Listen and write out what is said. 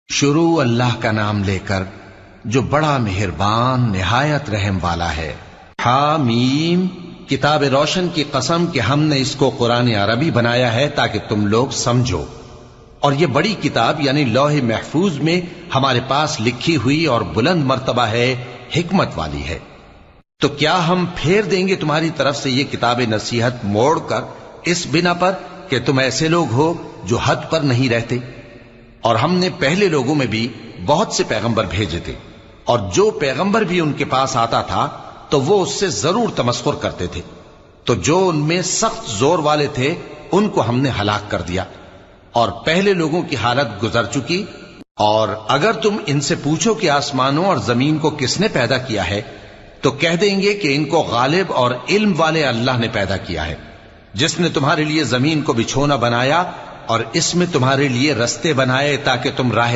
شروع اللہ کا نام لے کر جو بڑا مہربان نہایت رحم والا ہے۔ حامیم، کتاب روشن کی قسم کہ ہم نے اس کو قرآن عربی بنایا ہے تاکہ تم لوگ سمجھو، اور یہ بڑی کتاب یعنی لوح محفوظ میں ہمارے پاس لکھی ہوئی اور بلند مرتبہ ہے، حکمت والی ہے۔ تو کیا ہم پھیر دیں گے تمہاری طرف سے یہ کتاب نصیحت موڑ کر اس بنا پر کہ تم ایسے لوگ ہو جو حد پر نہیں رہتے؟ اور ہم نے پہلے لوگوں میں بھی بہت سے پیغمبر بھیجے تھے، اور جو پیغمبر بھی ان کے پاس آتا تھا تو وہ اس سے ضرور تمسخر کرتے تھے، تو جو ان میں سخت زور والے تھے ان کو ہم نے ہلاک کر دیا، اور پہلے لوگوں کی حالت گزر چکی۔ اور اگر تم ان سے پوچھو کہ آسمانوں اور زمین کو کس نے پیدا کیا ہے تو کہہ دیں گے کہ ان کو غالب اور علم والے اللہ نے پیدا کیا ہے، جس نے تمہارے لیے زمین کو بچھونا بنایا اور اس میں تمہارے لیے رستے بنائے تاکہ تم راہ